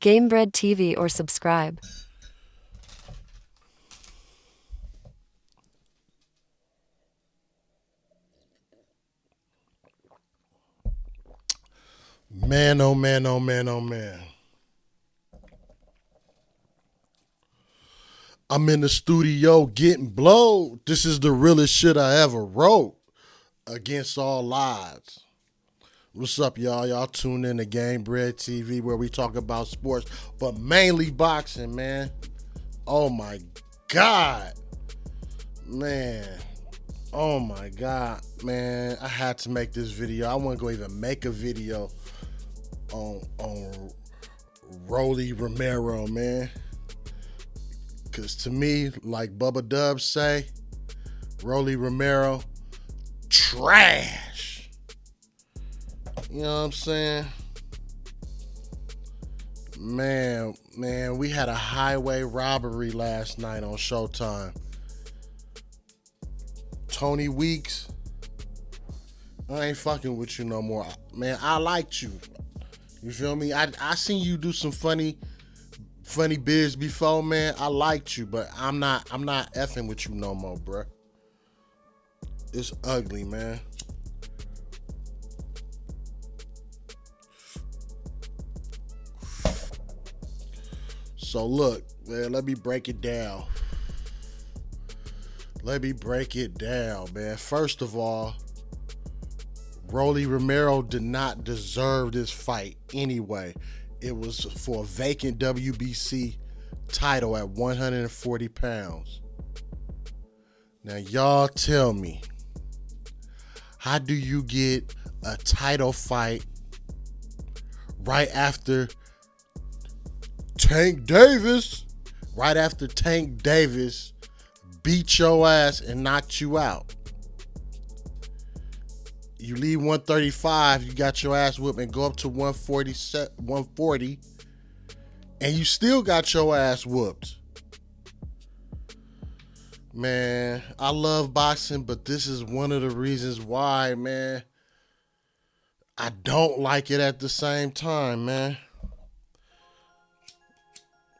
Gamebredtv or subscribe. Man, oh man, oh man, oh man. I'm in the studio getting blowed. This is the realest shit I ever wrote. Against all odds. What's up, y'all? Y'all tune in to Gamebredtv where we talk about sports, but mainly boxing, man. Oh my God. Man. Oh my God, man. I had to make this video. I wasn't going to even make a video on Romero, man. Because to me, like Bubba Dub say, Romero, trash. You know what I'm saying? Man, we had a highway robbery last night on Showtime. Tony Weeks, I ain't fucking with you no more. Man, I liked you. You feel me? I seen you do some funny biz before, man. I liked you, but I'm not effing with you no more, bruh. It's ugly, man. So look, man, let me break it down. Man. First of all, Romero did not deserve this fight anyway. It was for a vacant WBC title at 140 pounds. Now, y'all tell me, how do you get a title fight right after Tank Davis beat your ass and knocked you out? You leave 135, you got your ass whipped and go up to 140, and you still got your ass whooped. Man, I love boxing, but this is one of the reasons why, man, I don't like it at the same time, man.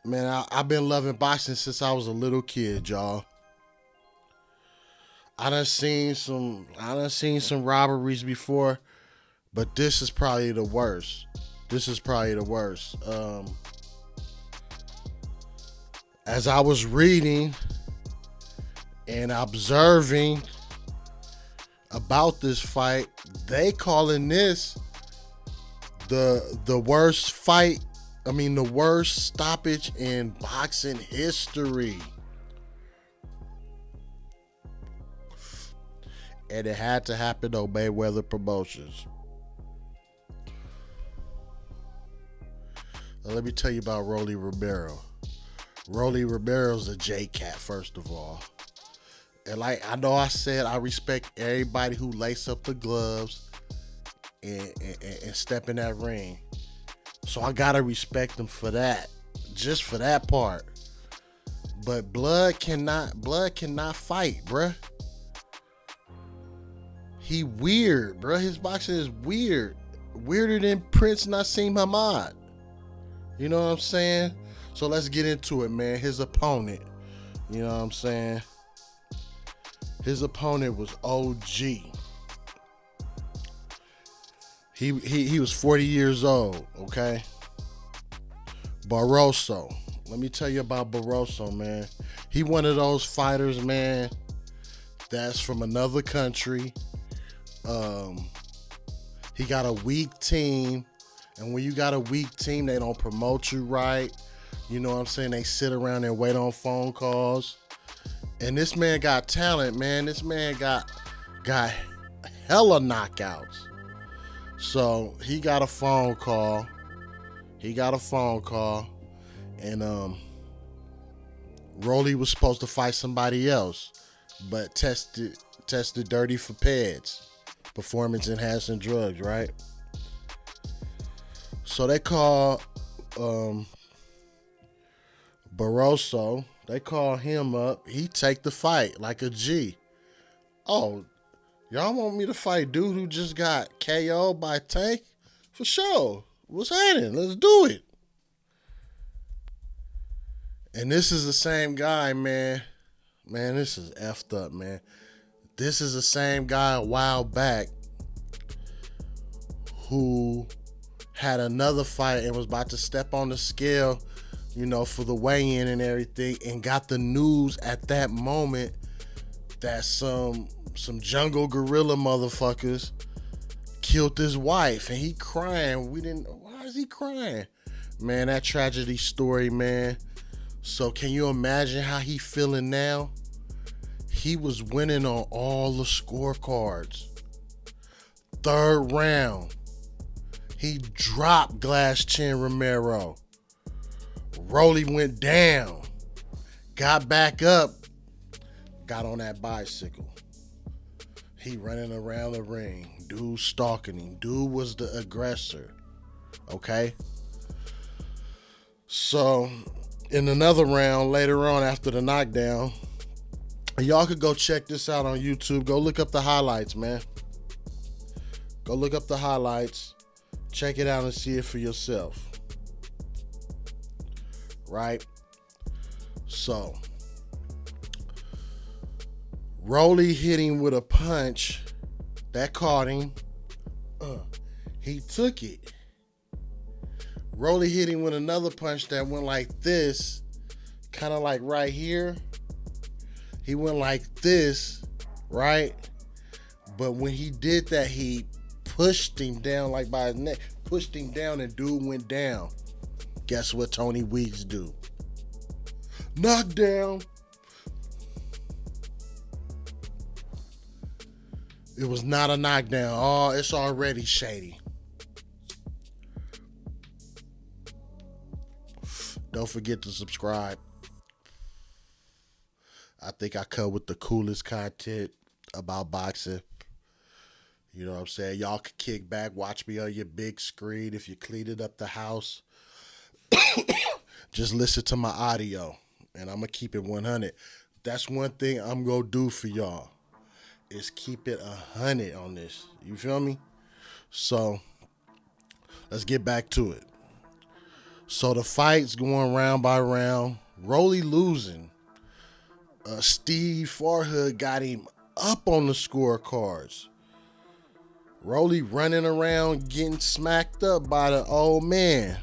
Man, I've been loving boxing since I was a little kid, y'all. I done seen some robberies before, but this is probably the worst. As I was reading and observing about this fight, they calling this the worst fight. I mean, the worst stoppage in boxing history. And it had to happen on Mayweather Promotions. Now, let me tell you about Rolly Romero. Rolly Romero's a J-Cat, first of all. And like I know I said, I respect everybody who lace up the gloves and step in that ring. So I gotta respect them for that. Just for that part. But blood cannot fight, bruh. He weird, bro. His boxing is weird. Weirder than Prince Nassim Hamad. You know what I'm saying? So let's get into it, man. His opponent. You know what I'm saying? His opponent was OG. He was 40 years old, okay? Barroso. Let me tell you about Barroso, man. He one of those fighters, man, that's from another country. He got a weak team, and when you got a weak team, they don't promote you right. You know what I'm saying? They sit around and wait on phone calls. And this man got talent, man. This man got hella knockouts. So he got a phone call. And Rolly was supposed to fight somebody else, but tested dirty for PEDs. Performance enhancing drugs, right? So they call Barroso. They call him up. He take the fight like a G. Oh, y'all want me to fight dude who just got KO'd by Tank? For sure. What's happening? Let's do it. And this is the same guy, man. Man, this is effed up, man. This is the same guy a while back who had another fight and was about to step on the scale, for the weigh-in and everything, and got the news at that moment that some jungle gorilla motherfuckers killed his wife, and he crying. Why is he crying? Man, that tragedy story, man. So can you imagine how he feeling now? He was winning on all the scorecards. Third round, he dropped Glass Chin Romero. Rolly went down, got back up, got on that bicycle. He running around the ring. Dude stalking him. Dude was the aggressor. Okay? So, in another round later on after the knockdown, y'all could go check this out on YouTube. Go look up the highlights, man. Go look up the highlights. Check it out and see it for yourself. Right? So, Rolly hit him with a punch. That caught him. He took it. Rolly hit him with another punch that went like this. Kind of like right here. He went like this, right? But when he did that, he pushed him down like by his neck. Pushed him down and dude went down. Guess what Tony Weeks do? Knockdown. It was not a knockdown. Oh, it's already shady. Don't forget to subscribe. I think I come with the coolest content about boxing. You know what I'm saying? Y'all can kick back, watch me on your big screen. If you cleaning up the house, just listen to my audio. And I'm going to keep it 100. That's one thing I'm going to do for y'all. Is keep it 100 on this. You feel me? So, let's get back to it. So, the fight's going round by round. Rolly losing. Steve Farhood got him up on the scorecards. Rolly running around getting smacked up by the old man.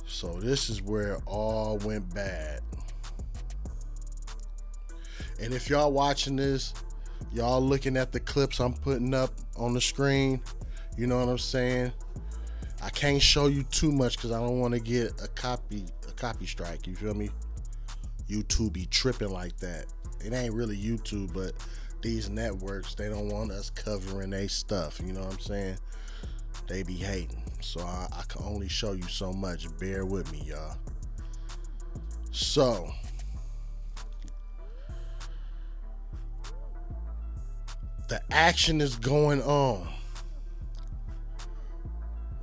So, this is where it all went bad. And if y'all watching this, y'all looking at the clips I'm putting up on the screen, you know what I'm saying? I can't show you too much because I don't want to get a copy strike, you feel me? YouTube be tripping like that. It ain't really YouTube, but these networks, they don't want us covering their stuff, you know what I'm saying? They be hating. So I can only show you so much. Bear with me, y'all. So, the action is going on.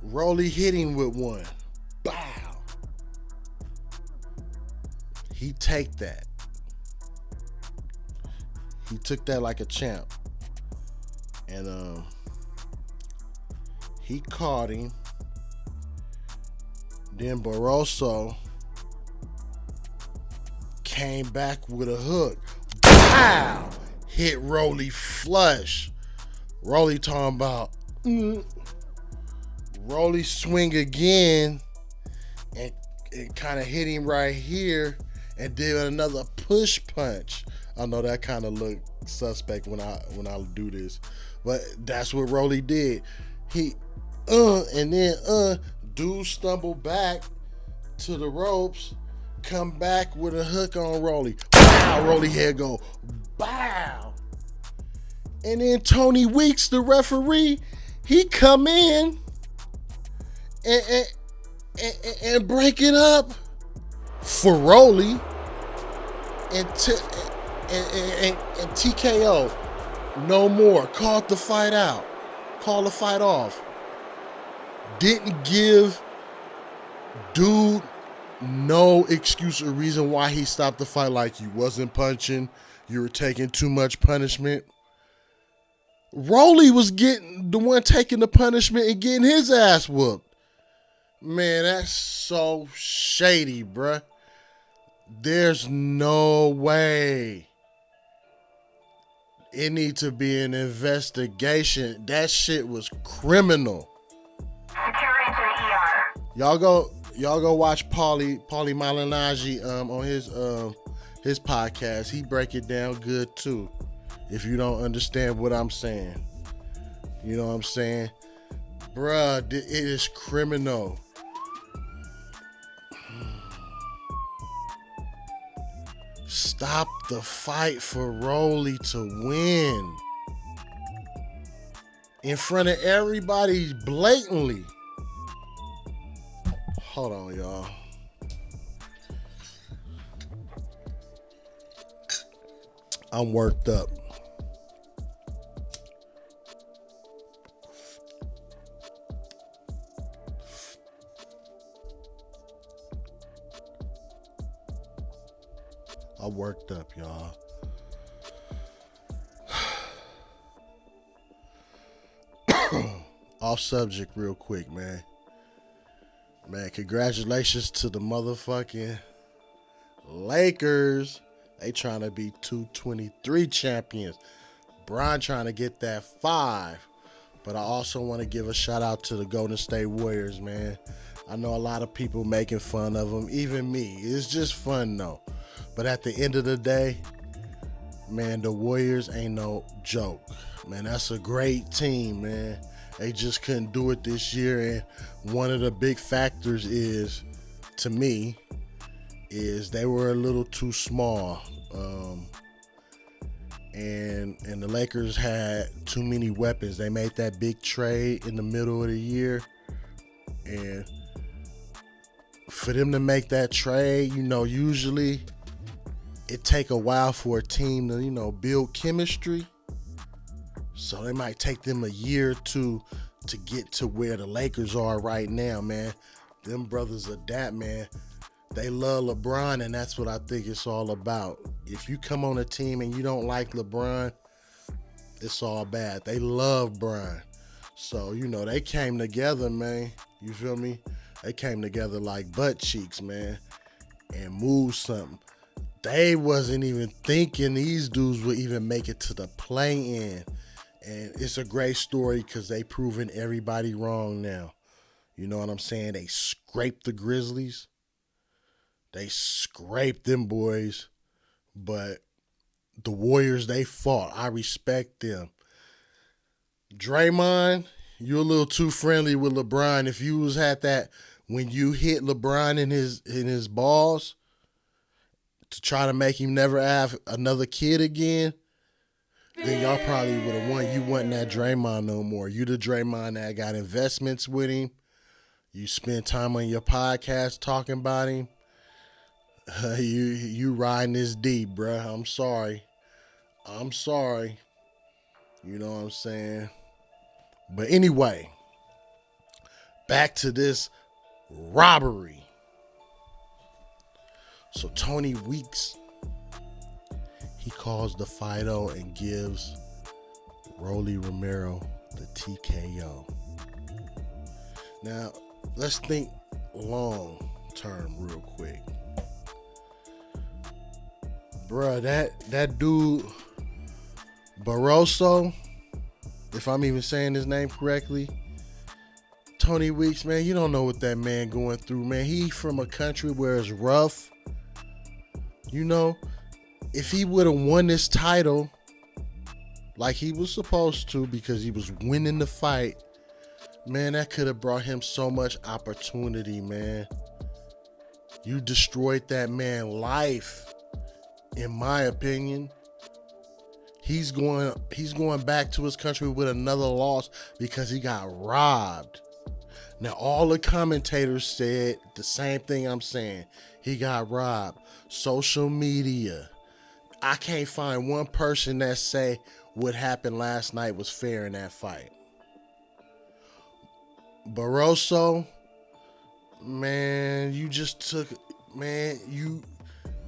Rolly hit him with one. Bow. He take that. He took that like a champ. And he caught him. Then Barroso came back with a hook. Pow! Hit Rolly flush. Rolly talking about Rolly swing again and kind of hit him right here and did another push punch. I know that kind of looked suspect when I do this, but that's what Rolly did. He and then dude stumbled back to the ropes, come back with a hook on Rolly. Wow, Rolly head go bow. And then Tony Weeks, the referee, he come in and break it up for Rolly and TKO. No more. Called the fight out. Called the fight off. Didn't give dude no excuse or reason why he stopped the fight, like you wasn't punching, you were taking too much punishment. Rolly was getting the one taking the punishment and getting his ass whooped. Man, that's so shady, bruh. There's no way. It needs to be an investigation. That shit was criminal. Security to the ER. Y'all go watch Paulie Malignaggi on his podcast. He break it down good too. If you don't understand what I'm saying. You know what I'm saying? Bruh, it is criminal. Stop the fight for Rolly to win. In front of everybody blatantly. Hold on, y'all. I'm worked up. I'm worked up, y'all. Off subject real quick, man. Man, congratulations to the motherfucking Lakers. They trying to be 223 champions. Bron trying to get that 5. But I also want to give a shout out to the Golden State Warriors, man. I know a lot of people making fun of them, even me. It's just fun, though. But at the end of the day, man, the Warriors ain't no joke. Man, that's a great team, man. They just couldn't do it this year. And one of the big factors is, to me, is they were a little too small. And the Lakers had too many weapons. They made that big trade in the middle of the year. And for them to make that trade, usually it take a while for a team to, build chemistry. So they might take them a year or two to get to where the Lakers are right now, man. Them brothers adapt, man. They love LeBron, and that's what I think it's all about. If you come on a team and you don't like LeBron, it's all bad. They love Bron. So, they came together, man. You feel me? They came together like butt cheeks, man, and moved something. They wasn't even thinking these dudes would even make it to the play-in. And it's a great story because they proven everybody wrong now. You know what I'm saying? They scraped the Grizzlies. They scraped them boys. But the Warriors, they fought. I respect them. Draymond, you're a little too friendly with LeBron. If you had that when you hit LeBron in his balls to try to make him never have another kid again, then y'all probably would have won. You wasn't that Draymond no more. You the Draymond that got investments with him. You spend time on your podcast talking about him. You riding this deep, bruh. I'm sorry. You know what I'm saying? But anyway, back to this robbery. So Tony Weeks, he calls the Fido and gives Romero the TKO. Now, let's think long term real quick. Bruh, that dude, Barroso, if I'm even saying his name correctly, Tony Weeks, man, you don't know what that man going through, man. He from a country where it's rough. If he would have won this title like he was supposed to because he was winning the fight, man, that could have brought him so much opportunity, man. You destroyed that man's life, in my opinion. He's going back to his country with another loss because he got robbed. Now, all the commentators said the same thing I'm saying. He got robbed. Social media. I can't find one person that say what happened last night was fair in that fight. Barroso, man, you just took, man,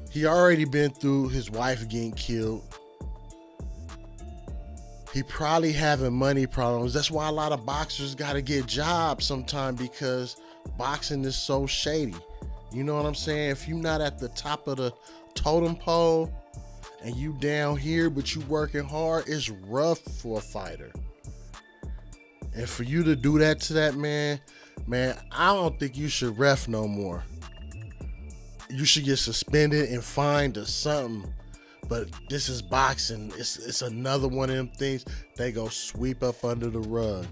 he already been through his wife getting killed. He probably having money problems. That's why a lot of boxers got to get jobs sometime because boxing is so shady. You know what I'm saying? If you're not at the top of the totem pole and you down here but you working hard, it's rough for a fighter. And for you to do that to that man, I don't think you should ref no more. You should get suspended and fined or something. But this is boxing. It's another one of them things they go sweep up under the rug.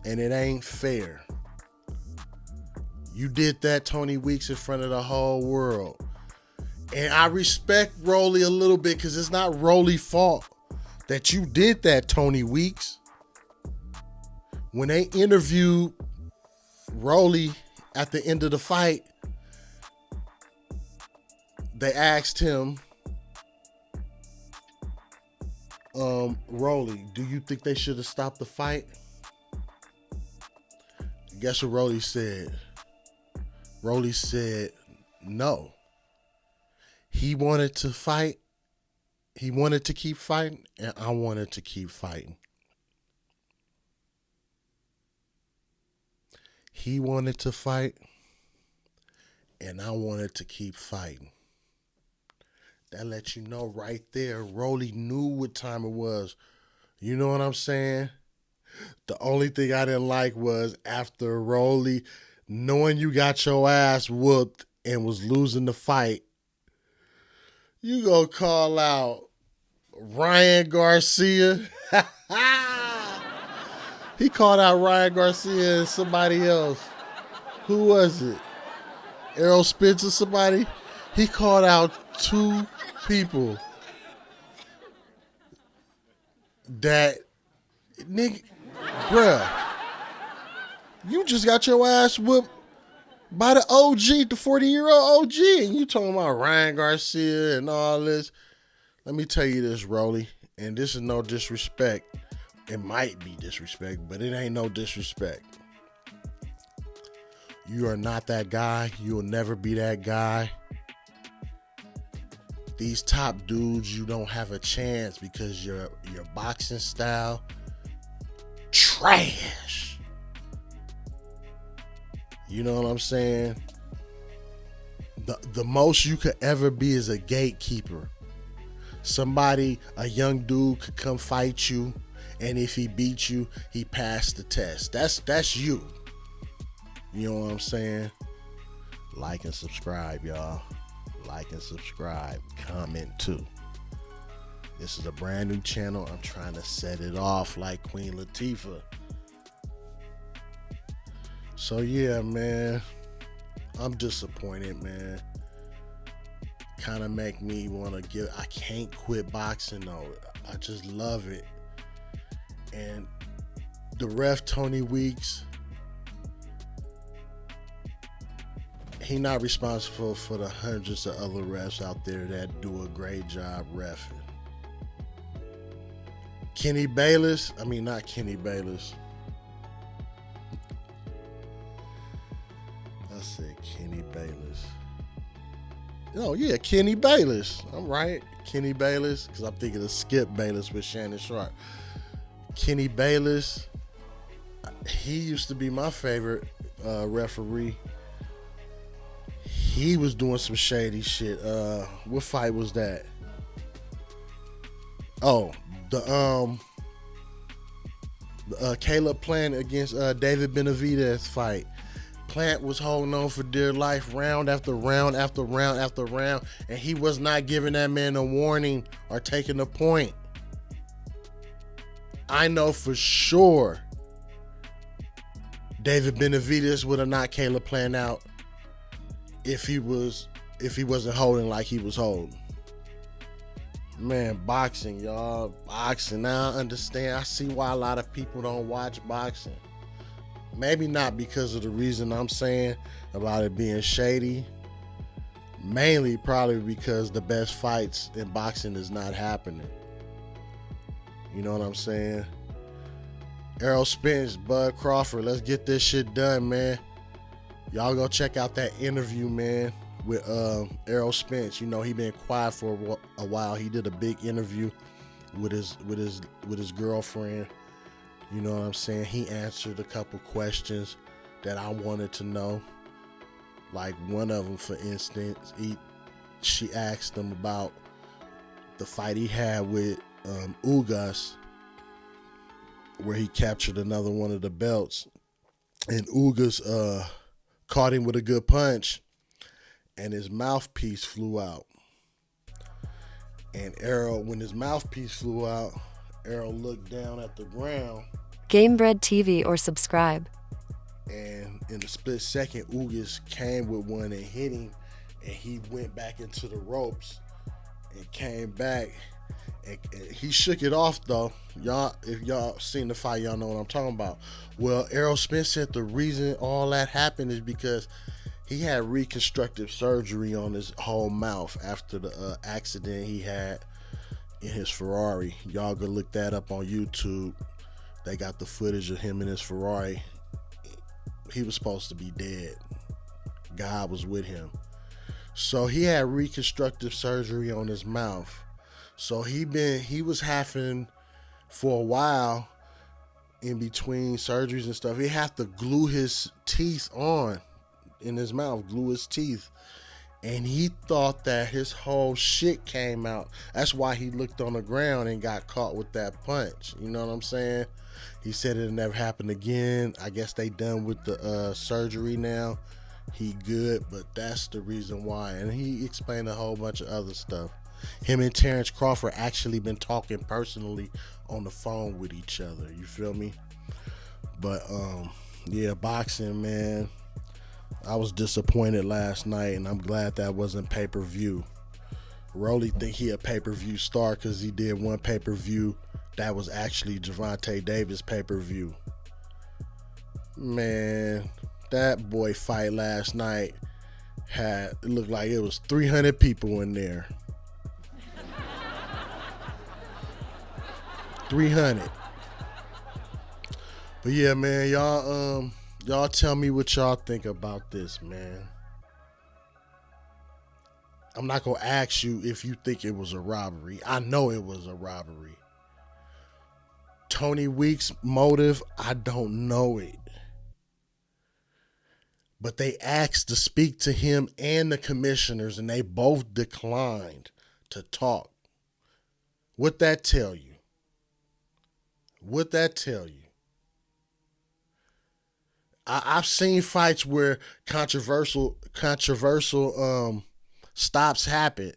And it ain't fair. You did that, Tony Weeks, in front of the whole world. And I respect Rolly a little bit because it's not Rolly's fault that you did that, Tony Weeks. When they interviewed Rolly at the end of the fight, they asked him, Rolly, do you think they should have stopped the fight? Guess what Rolly said? Rolly said no. He wanted to fight. He wanted to keep fighting, and I wanted to keep fighting. He wanted to fight, and I wanted to keep fighting. That lets you know right there, Rolly knew what time it was. You know what I'm saying? The only thing I didn't like was after Rolly, knowing you got your ass whooped and was losing the fight, you go call out Ryan Garcia. He called out Ryan Garcia and somebody else. Who was it? Errol Spence or somebody? He called out two people that, nigga, bruh, you just got your ass whooped by the OG, the 40-year-old OG, and you talking about Ryan Garcia and all this. Let me tell you this, Rolly, and this is no disrespect. It might be disrespect, but it ain't no disrespect. You are not that guy. You will never be that guy. These top dudes, you don't have a chance because your boxing style, trash. You know what I'm saying? The most you could ever be is a gatekeeper. Somebody, a young dude could come fight you, and if he beats you, he passed the test. That's you. You know what I'm saying? Like and subscribe, y'all. Like and subscribe. Comment too. This is a brand new channel. I'm trying to set it off like Queen Latifah. So yeah, man. I'm disappointed, man. Kind of make me want to give. I can't quit boxing though. I just love it. And the ref, Tony Weeks, he not responsible for the hundreds of other refs out there that do a great job reffing. Not Kenny Bayless. I said Kenny Bayless. Oh yeah, Kenny Bayless. I'm right. Kenny Bayless, because I'm thinking of Skip Bayless with Shannon Sharp. Kenny Bayless, he used to be my favorite referee. He was doing some shady shit. What fight was that? Oh, the Caleb Plant against David Benavidez fight. Plant was holding on for dear life round after round after round after round, and he was not giving that man a warning or taking a point. I know for sure David Benavidez would have knocked Caleb Plant out if he wasn't holding like he was holding. Man, boxing, y'all. Boxing. Now I understand. I see why a lot of people don't watch boxing. Maybe not because of the reason I'm saying about it being shady. Mainly probably because the best fights in boxing is not happening. You know what I'm saying? Errol Spence, Bud Crawford, let's get this shit done, man. Y'all go check out that interview, man, with Errol Spence. You know, he been quiet for a while. He did a big interview with his girlfriend. You know what I'm saying? He answered a couple questions. that I wanted to know. Like one of them, for instance, she asked him about the fight he had with Ugas, where he captured another one of the belts, and Ugas caught him with a good punch, and his mouthpiece flew out. And Errol, when his mouthpiece flew out, Errol looked down at the ground. Gamebredtv or subscribe. And in a split second, Ugas came with one and hit him, and he went back into the ropes and came back. And he shook it off though. Y'all, if y'all seen the fight, y'all know what I'm talking about. Well, Errol Spence said the reason all that happened is because he had reconstructive surgery on his whole mouth after the accident he had in his Ferrari. Y'all go look that up on YouTube. They got the footage of him in his Ferrari. He was supposed to be dead. God was with him. So he had reconstructive surgery on his mouth. So he was having, for a while, in between surgeries and stuff, he had to glue his teeth on in his mouth, glue his teeth. And he thought that his whole shit came out. That's why he looked on the ground and got caught with that punch. You know what I'm saying? He said it'll never happen again. I guess they done with the surgery now. He good, but that's the reason why. And he explained a whole bunch of other stuff. Him and Terrence Crawford actually been talking personally on the phone with each other. You feel me? But yeah, boxing, man. I was disappointed last night, and I'm glad that wasn't pay-per-view. Rolly think he a pay-per-view star because he did one pay-per-view that was actually Gervonta Davis pay-per-view. Man, that boy fight last night it looked like it was 300 people in there. 300. But yeah, man, y'all tell me what y'all think about this, man. I'm not gonna ask you if you think it was a robbery. I know it was a robbery. Tony Weeks' motive, I don't know it. But they asked to speak to him and the commissioners, and they both declined to talk. What'd that tell you? What'd that tell you? I've seen fights where controversial stops happen,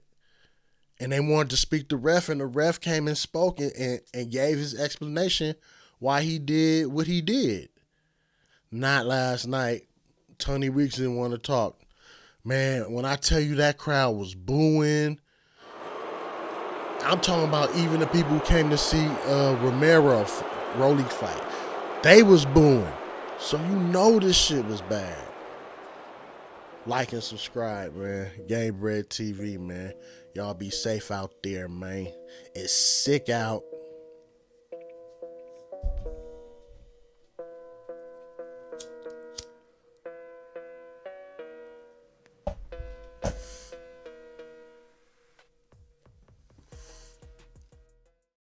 and they wanted to speak to ref, and the ref came and spoke and gave his explanation why he did what he did. Not last night. Tony Weeks didn't want to talk. Man, when I tell you that crowd was booing, I'm talking about even the people who came to see Romero fight. They was booing. So you know this shit was bad. Like and subscribe, man. Gamebredtv, man. Y'all be safe out there, man. It's sick out.